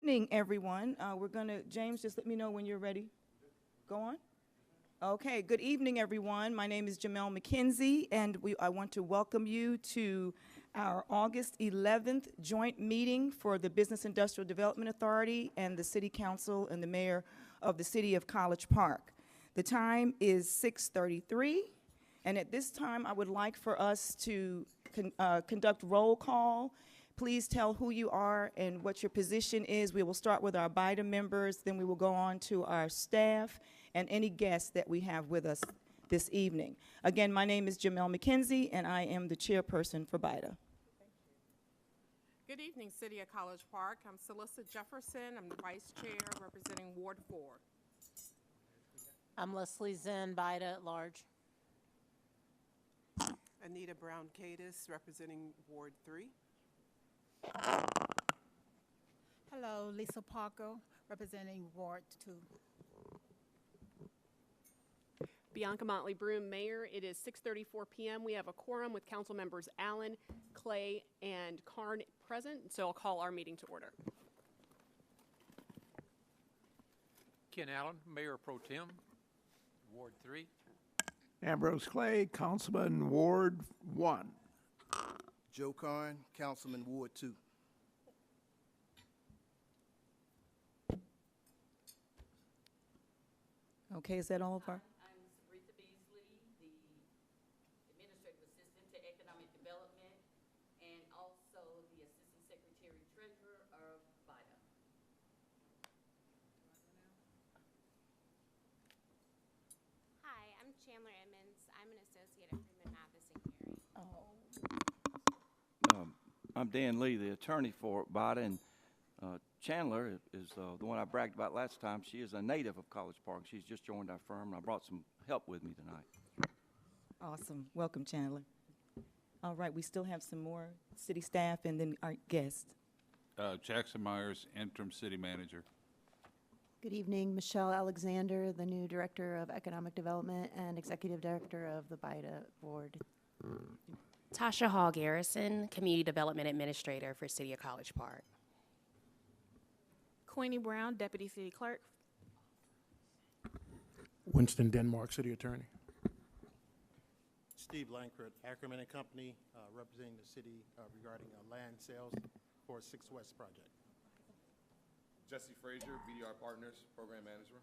Evening, everyone. James, just let me know when you're ready. Go on. Okay, good evening, everyone. My name is Jamel McKenzie, and I want to welcome you to our August 11th joint meeting for the Business Industrial Development Authority and the City Council and the Mayor of the City of College Park. The time is 6:33, and at this time, I would like for us to conduct roll call. Please tell who you are and what your position is. We will start with our BIDA members, then we will go on to our staff and any guests that we have with us this evening. Again, my name is Jamel McKenzie, and I am the chairperson for BIDA. Good evening, City of College Park. I'm Celissa Jefferson. I'm the Vice Chair representing Ward 4. I'm Leslie Zinn, BIDA at large. Anita Brown-Cadis, representing Ward 3. Hello, Lisa Parker, representing Ward 2. Bianca Motley Broom, Mayor. It is 6:34 p.m. We have a quorum with council members Allen, Clay, and Karn present, so I'll call our meeting to order. Ken Allen, Mayor Pro Tem, Ward 3. Ambrose Clay, Councilman, Ward 1. Joe Karn, Councilman, Ward 2. Okay, is that all of our? I'm Sabrina Beasley, the Administrative Assistant to Economic Development and also the Assistant Secretary Treasurer of BIDA. Hi, I'm Chandler Emmons. I'm an associate at Freeman Mathis and Gary. I'm Dan Lee, the attorney for BIDA, and Chandler is the one I bragged about last time. She is a native of College Park. She's just joined our firm, and I brought some help with me tonight. Awesome. Welcome, Chandler. All right, we still have some more city staff and then our guests. Jackson Myers, Interim City Manager. Good evening, Michelle Alexander, the new Director of Economic Development and Executive Director of the BIDA Board. Tasha Hall Garrison, Community Development Administrator for City of College Park. Queenie Brown, Deputy City Clerk. Winston Denmark, City Attorney. Steve Lankford, Ackerman and Company, representing the city regarding land sales for 6 West project. Jesse Frazier, BDR Partners, Program Manager.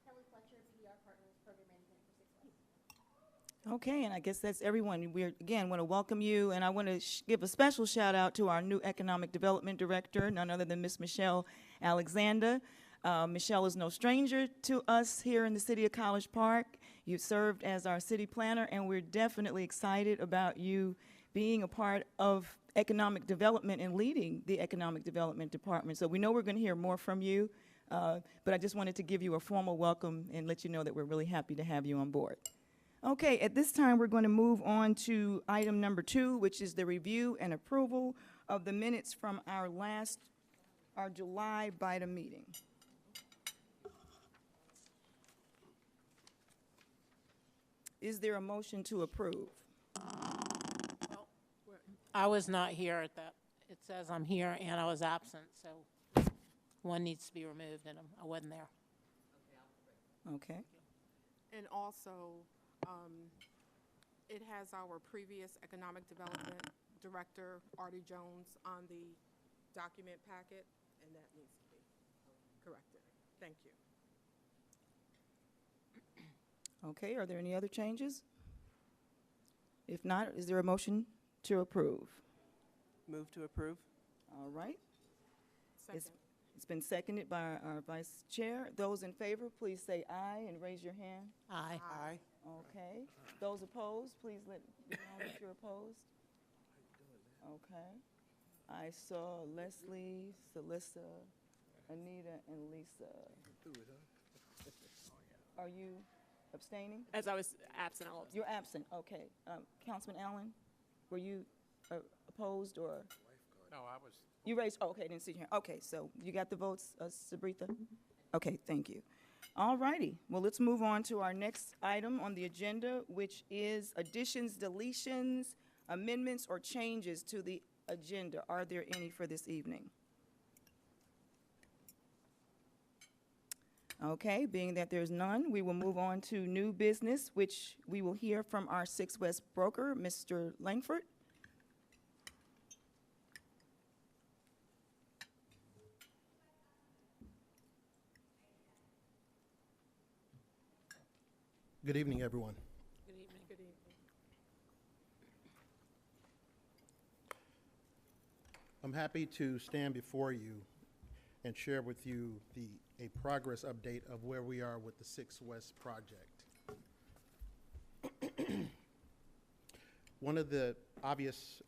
Kelly Fletcher, BDR Partners, Program Management for 6 West. Okay, and I guess that's everyone. We again want to welcome you, and I want to give a special shout out to our new Economic Development Director, none other than Miss Michelle Alexander. Michelle is no stranger to us here in the City of College Park. You served as our city planner, and we're definitely excited about you being a part of economic development and leading the Economic Development Department. So we know we're going to hear more from you, but I just wanted to give you a formal welcome and let you know that we're really happy to have you on board. Okay, at this time, we're going to move on to item number 2, which is the review and approval of the minutes from our July BIDA meeting. Is there a motion to approve? I was not here at that. It says I'm here and I was absent, so one needs to be removed and I wasn't there. Okay. And also, it has our previous Economic Development Director, Artie Jones, on the document packet, and that needs to be corrected. Thank you. Okay, are there any other changes? If not, is there a motion to approve? Move to approve. All right. Second. It's been seconded by our Vice Chair. Those in favor, please say aye and raise your hand. Aye. Aye. Okay. Those opposed, please let me know that you're opposed. Okay. I saw Leslie, Celissa, Anita, and Lisa. Are you abstaining? As I was absent, I'll abstain. You're absent, okay. Councilman Allen, were you opposed or? No, I was. You raised, oh, okay, didn't see you here. Okay, so you got the votes, Sabrina? Okay, thank you. All righty, well, let's move on to our next item on the agenda, which is additions, deletions, amendments, or changes to the agenda. Are there any for this evening? Okay, being that there's none, we will move on to new business, which we will hear from our 6 West broker, Mr. Langford. Good evening, everyone. Good evening. Good evening. I'm happy to stand before you and share with you a progress update of where we are with the 6 West project. One of the obvious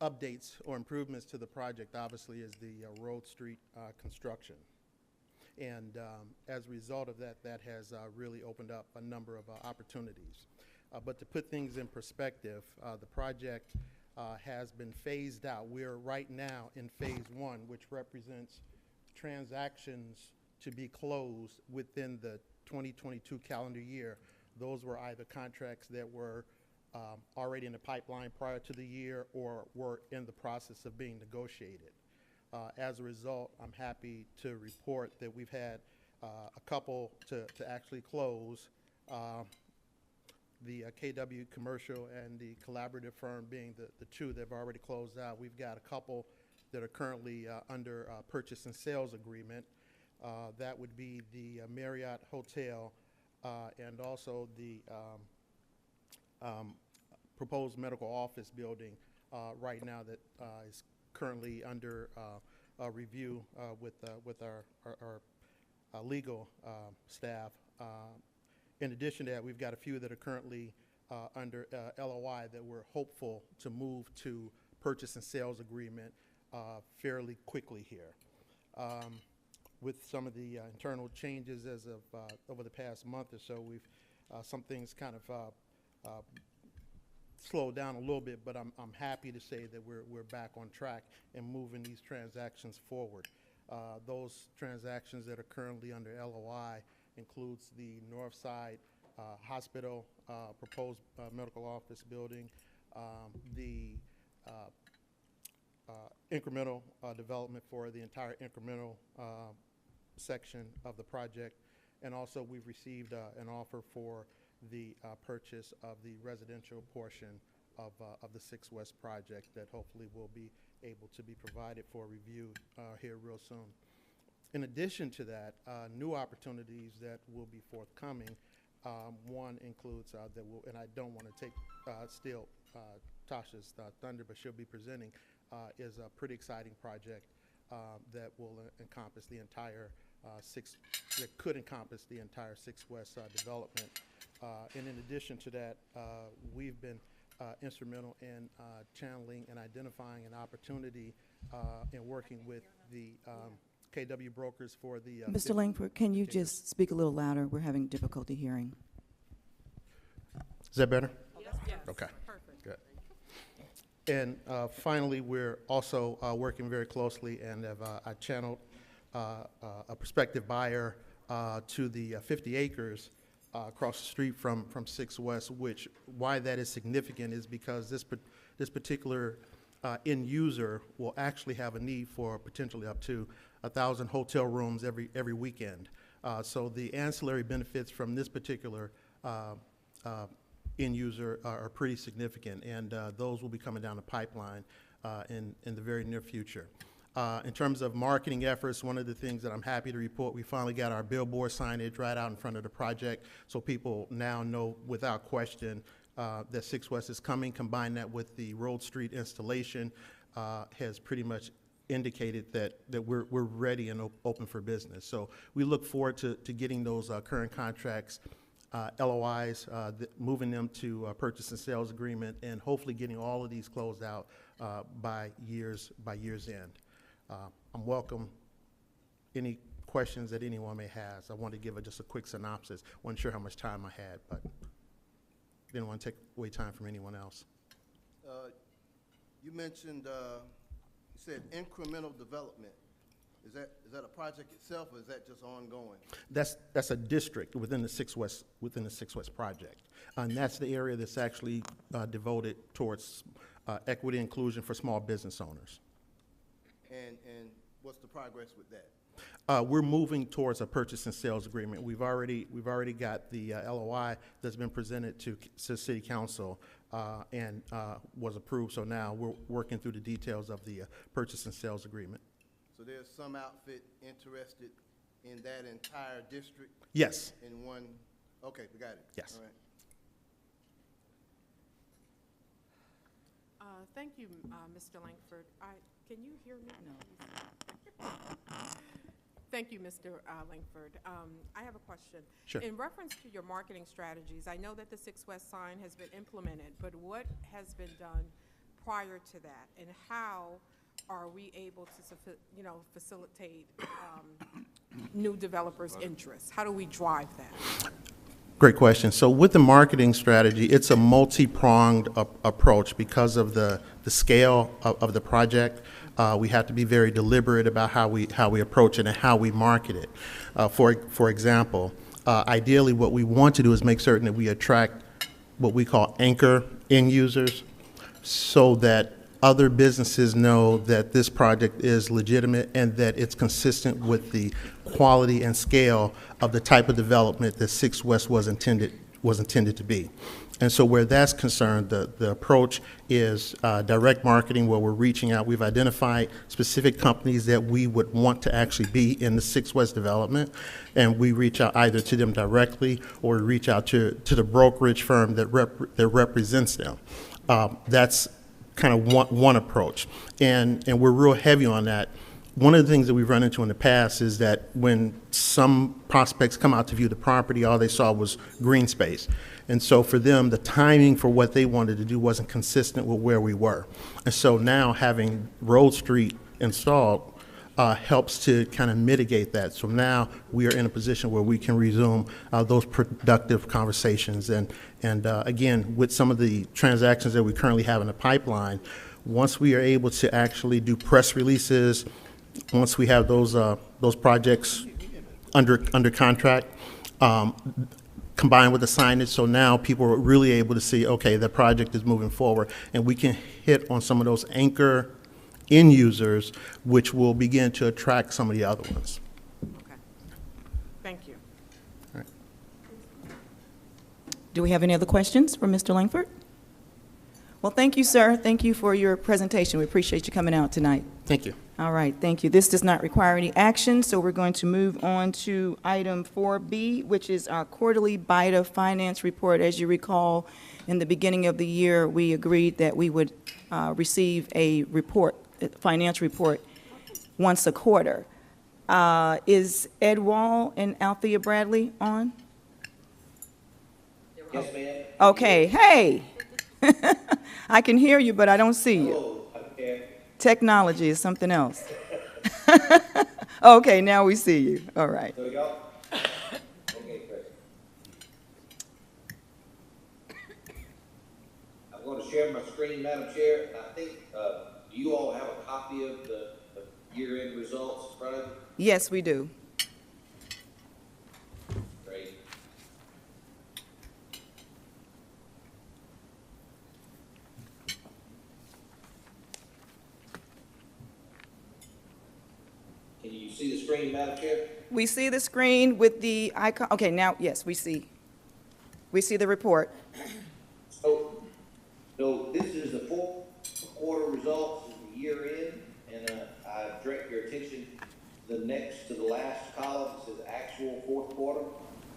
updates or improvements to the project, obviously, is the Road Street construction. And as a result of that, that has really opened up a number of opportunities. But to put things in perspective, the project has been phased out. We're right now in phase 1, which represents transactions to be closed within the 2022 calendar year. Those were either contracts that were already in the pipeline prior to the year or were in the process of being negotiated. As a result, I'm happy to report that we've had a couple to actually close. The KW Commercial and the Collaborative firm being the two that have already closed out. We've got a couple that are currently under purchase and sales agreement. That would be the Marriott Hotel and also the proposed medical office building right now that is currently under review with our legal staff. In addition to that, we've got a few that are currently under LOI that we're hopeful to move to purchase and sales agreement fairly quickly here. With some of the internal changes as of over the past month or so, we've some things kind of slowed down a little bit, but I'm happy to say that we're back on track and moving these transactions forward. Those transactions that are currently under LOI includes the Northside Hospital proposed medical office building, the incremental development for the entire incremental section of the project, and also we've received an offer for the purchase of the residential portion of the 6 West project that hopefully will be able to be provided for review here real soon. In addition to that, new opportunities that will be forthcoming. One includes that will, and I don't want to take steal Tasha's thunder, but she'll be presenting, is a pretty exciting project that will encompass the entire that could encompass the entire 6 West development. And in addition to that, we've been instrumental in channeling and identifying an opportunity in working with the KW brokers for the... Mr. Langford, can you just speak a little louder? We're having difficulty hearing. Is that better? Yes. Yes. Okay. Perfect. Good. And finally, we're also working very closely and have I channeled a prospective buyer to the 50 acres across the street from 6 West, which why that is significant is because this particular end user will actually have a need for potentially up to 1,000 hotel rooms every weekend. So the ancillary benefits from this particular end user are pretty significant, and those will be coming down the pipeline in the very near future. In terms of marketing efforts, one of the things that I'm happy to report, we finally got our billboard signage right out in front of the project, so people now know without question that 6 West is coming. Combine that with the Road Street installation has pretty much indicated that we're ready and open for business. So we look forward to getting those current contracts, LOIs, moving them to purchase and sales agreement, and hopefully getting all of these closed out by year's end. I'm welcome any questions that anyone may have. I want to give just a quick synopsis. Wasn't sure how much time I had, but didn't want to take away time from anyone else. You mentioned, you said incremental development. Is that a project itself, or is that just ongoing? That's a district within the 6 West project, and that's the area that's actually devoted towards equity inclusion for small business owners. And what's the progress with that? We're moving towards a purchase and sales agreement. We've already got the LOI that's been presented to City Council and was approved. So now we're working through the details of the purchase and sales agreement. So there's some outfit interested in that entire district? Yes. In one, okay, we got it. Yes. All right. Thank you, Mr. Langford. Can you hear me? No. Thank you, Mr. Langford. I have a question. Sure. In reference to your marketing strategies, I know that the 6 West sign has been implemented, but what has been done prior to that, and how are we able to, facilitate new developers' interests? How do we drive that? Great question. So with the marketing strategy, it's a multi-pronged approach because of the scale of the project. We have to be very deliberate about how we approach it and how we market it. For example, ideally what we want to do is make certain that we attract what we call anchor end users so that other businesses know that this project is legitimate and that it's consistent with the quality and scale of the type of development that 6 West was intended to be. And so where that's concerned, the approach is direct marketing, where we're reaching out. We've identified specific companies that we would want to actually be in the 6 West development, and we reach out either to them directly or reach out to the brokerage firm that represents them. That's kind of one approach, and we're real heavy on that. One of the things that we've run into in the past is that when some prospects come out to view the property, all they saw was green space. And so for them, the timing for what they wanted to do wasn't consistent with where we were. And so now having Road Street installed helps to kind of mitigate that. So now we are in a position where we can resume those productive conversations. And again, with some of the transactions that we currently have in the pipeline, once we are able to actually do press releases, once we have those projects under contract, combined with the signage, so now people are really able to see, okay, the project is moving forward, and we can hit on some of those anchor end users, which will begin to attract some of the other ones. Okay. Thank you. All right. Do we have any other questions for Mr. Langford? Well, thank you, sir. Thank you for your presentation. We appreciate you coming out tonight. Thank you. All right, thank you. This does not require any action, so we're going to move on to item 4B, which is our quarterly BIDA finance report. As you recall, in the beginning of the year, we agreed that we would receive a report, a finance report, once a quarter. Is Ed Wall and Althea Bradley on? Yes, ma'am. Okay, hey. I can hear you, but I don't see you. Hello, okay. Technology is something else. Okay, now we see you. All right. So y'all, okay, Chris. I'm going to share my screen, Madam Chair, and I think, do you all have a copy of the year-end results in front of you? Yes, we do. Great. Can you see the screen, Madam Chair? We see the screen with the icon. Okay, now, yes, we see. We see the report. So this is the fourth quarter results of the year end, and I direct your attention to the next to the last column. It says actual fourth quarter,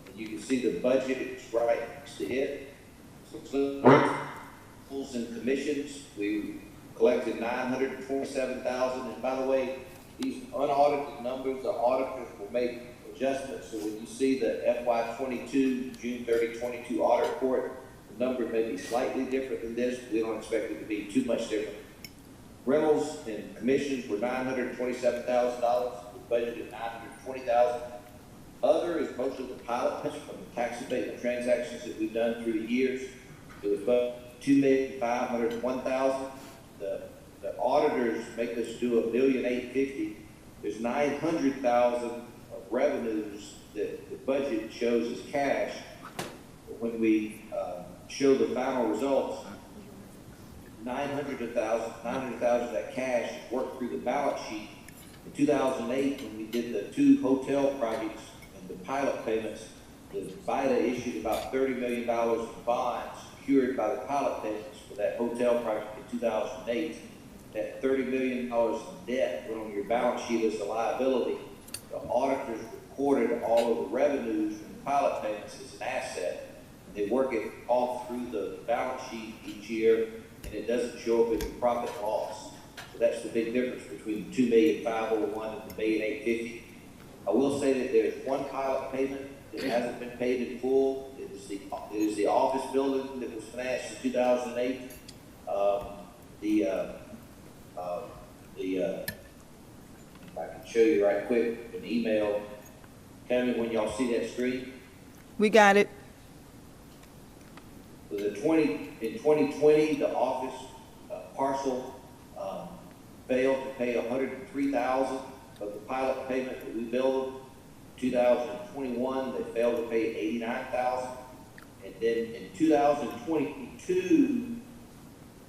and you can see the budget is right next to it. So and commissions, we collected $927,000, and by the way, these unaudited numbers, the auditors will make adjustments. So when you see the FY22, June 30, 22 audit report, the number may be slightly different than this. We don't expect it to be too much different. Rentals and commissions were $927,000. We budgeted $920,000. Other is most of the pilot from the tax abatement transactions that we've done through the years. It was about $2,501,000. The auditors make us do $1,850,000. There's $900,000 of revenues that the budget shows as cash. But when we show the final results, $900,000 of that cash is worked through the balance sheet In 2008, when we did the 2 hotel projects and the pilot payments, the BIDA issued about $30 million in bonds secured by the pilot payments for that hotel project in 2008. That $30 million in debt went on your balance sheet as a liability. The auditors recorded all of the revenues from the pilot payments as an asset. They work it all through the balance sheet each year, and it doesn't show up in your profit and loss. So that's the big difference between the $2,501,000 and the $1,850,000. I will say that there's one pilot payment that hasn't been paid in full. It is the office building that was financed in 2008. If I can show you right quick, an email. Tell me when y'all see that screen. We got it. In 2020, the office parcel failed to pay $103,000 of the pilot payment that we billed. 2021, they failed to pay $89,000. And then in 2022,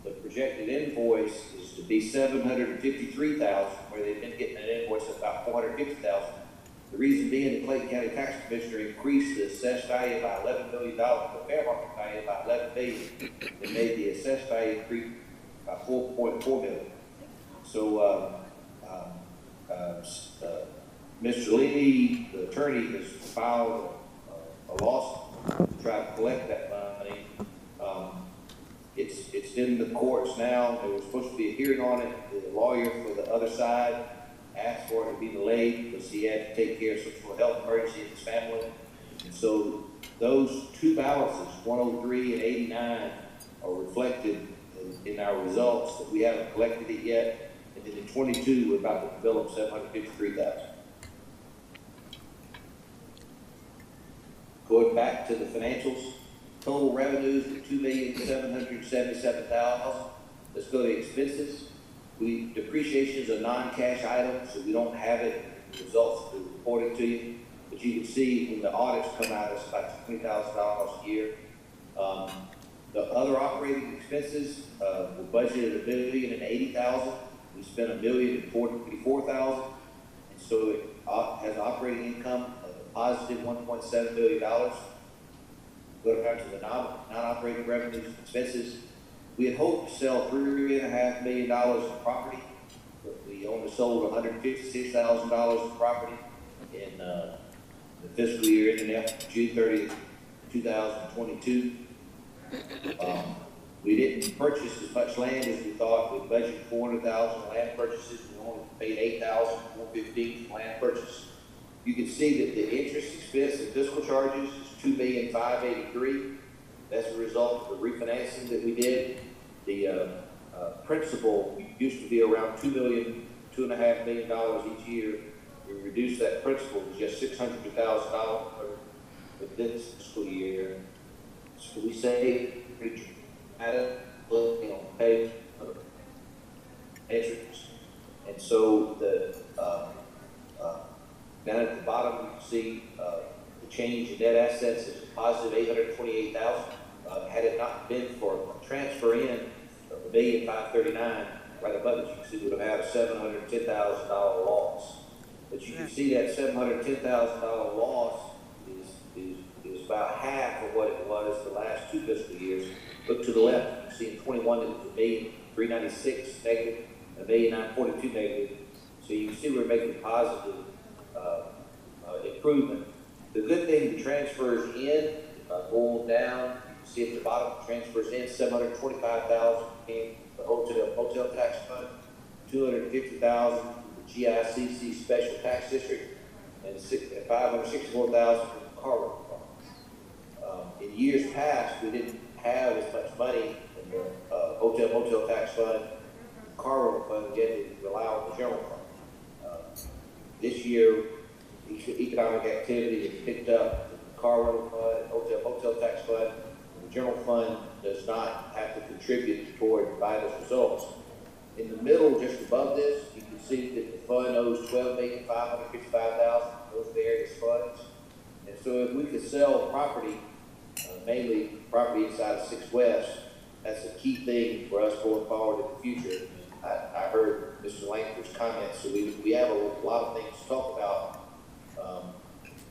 the projected invoice is to be $753,000, where they've been getting an invoice of about $450,000. The reason being, the Clayton County Tax Commissioner increased the assessed value by $11 million, the fair market value by $11 million, and made the assessed value increase by $4.4 million. So, Mr. Lee, the attorney, has filed a lawsuit to try to collect that money. It's in the courts now. There was supposed to be a hearing on it. The lawyer for the other side asked for it to be delayed because he had to take care of some sort of health emergency in his family. And so those two balances, 103 and 89, are reflected in our results that we haven't collected it yet. And then in 22, we're about to develop $753,000. Going back to the financials, total revenues of $2,777,000. Let's go to expenses. Depreciation is a non-cash item, so we don't have it in the results that we're reporting to you. But you can see when the audits come out, it's about $20,000 a year. The other operating expenses, we budgeted $1,080,000. We spent $1,044,000, and so it has operating income of a positive $1.7 billion. Go down to the non-operating revenues and expenses. We had hoped to sell $3.5 million in property, but we only sold $156,000 in property in the fiscal year ending June 30th, 2022. We didn't purchase as much land as we thought. We budgeted $400,000 in land purchases. We only paid $8,415 for land purchase. You can see that the interest expense and fiscal charges is $2,583,000. That's a result of the refinancing that we did. The principal used to be around $2.5 million each year. We reduced that principal to just $600,000 with this fiscal year. So we saved pay interest. And so down at the bottom, you can see the change in net assets is a positive $828,000. Had it not been for a transfer in of $1,539,000 right above it, you can see we would have had a $710,000 loss. But you can see that $710,000 loss is about half of what it was the last 2 fiscal years. Look to the left, you can see in 21 it was $1,396,000 negative, and $1,942,000 negative. So you can see we're making positive improvement. The good thing, the transfers in, if I go down, you can see at the bottom, transfers in $725,000 came from the hotel tax fund, $250,000 from the GICC special tax district, and $564,000 from the car rental fund. In years past, we didn't have as much money in the hotel tax fund, car rental fund, yet to rely on the general fund. This year, economic activity has picked up. The car rental fund, hotel tax fund, the general fund does not have to contribute toward BIDA's results. In the middle, just above this, you can see that the fund owes $12,555,000 those various funds. And so if we could sell property, mainly property inside of 6 West, that's a key thing for us going forward in the future. I heard Mr. Langford's comments, so we have a lot of things to talk about.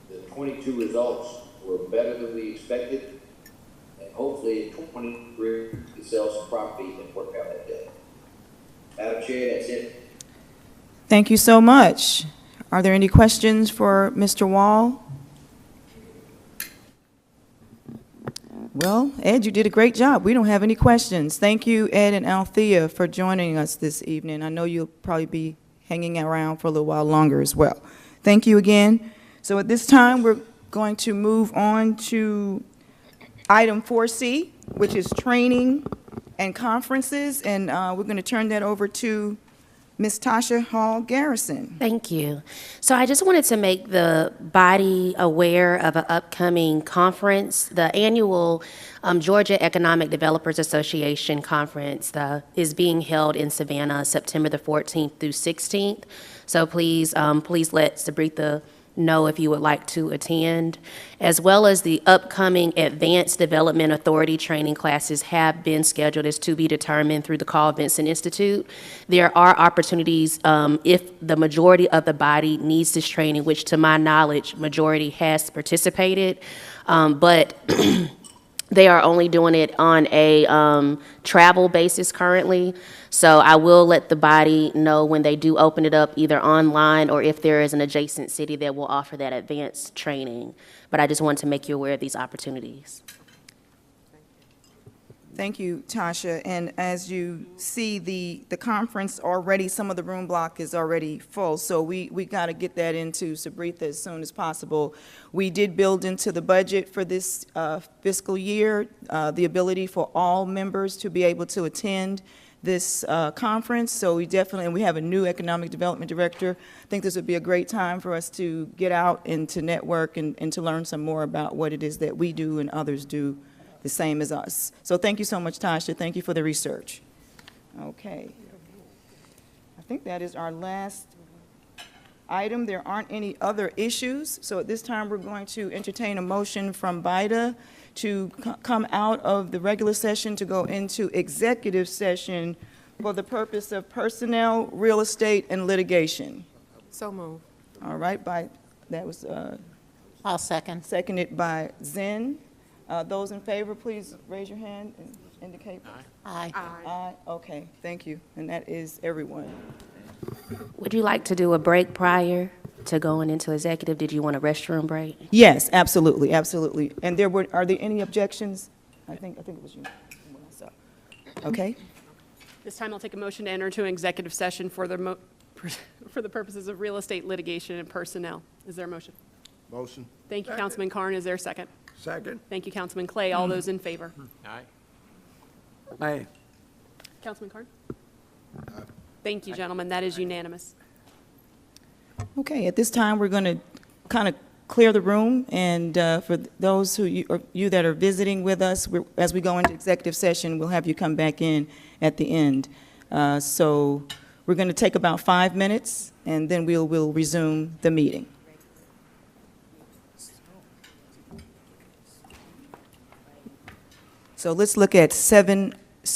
The 22 results were better than we expected, and hopefully in 23 we can sell some property and work out that debt. Madam Chair, that's it. Thank you so much. Are there any questions for Mr. Wall? Well, Ed, you did a great job. We don't have any questions. Thank you, Ed and Althea, for joining us this evening. I know you'll probably be hanging around for a little while longer as well. Thank you again. So at this time, we're going to move on to item 4C, which is training and conferences, and we're going to turn that over to Ms. Tasha Hall Garrison. Thank you. So I just wanted to make the body aware of an upcoming conference. The annual Georgia Economic Developers Association conference is being held in Savannah, September the 14th through 16th. So please let Sabritha know if you would like to attend, as well as the upcoming Advanced Development Authority training classes have been scheduled as to be determined through the Carl Vinson Institute. There are opportunities if the majority of the body needs this training, which to my knowledge, majority has participated, but they are only doing it on a travel basis currently. So I will let the body know when they do open it up, either online or if there is an adjacent city that will offer that advanced training. But I just wanted to make you aware of these opportunities. Thank you, Tasha. And as you see, the conference already, some of the room block is already full, so we got to get that into Sabritha as soon as possible. We did build into the budget for this fiscal year the ability for all members to be able to attend this conference, so we definitely, and we have a new economic development director. I think this would be a great time for us to get out and to network and to learn some more about what it is that we do and others do the same as us. So thank you so much, Tasha. Thank you for the research. Okay. I think that is our last item. There aren't any other issues, so at this time we're going to entertain a motion from BIDA to come out of the regular session to go into executive session for the purpose of personnel, real estate, and litigation. So moved. All right, that was I'll second. Seconded by Zen. Those in favor, please raise your hand and indicate. Aye. Aye. Okay, thank you. And that is everyone. Would you like to do a break prior to going into executive? Did you want a restroom break? Yes, absolutely, absolutely. And are there any objections? I think it was you. So, okay. This time I'll take a motion to enter into an executive session for the for the purposes of real estate litigation and personnel. Is there a motion? Motion. Thank you, Councilman Carn. Is there a second? Second. Thank you, Councilman Clay. All those in favor? Aye. Aye. Councilman Carn? Thank you, gentlemen. That is unanimous. Okay, at this time, we're going to kind of clear the room, and for those you that are visiting with us, as we go into executive session, we'll have you come back in at the end. So we're going to take about 5 minutes, and then we'll resume the meeting. So let's look at 7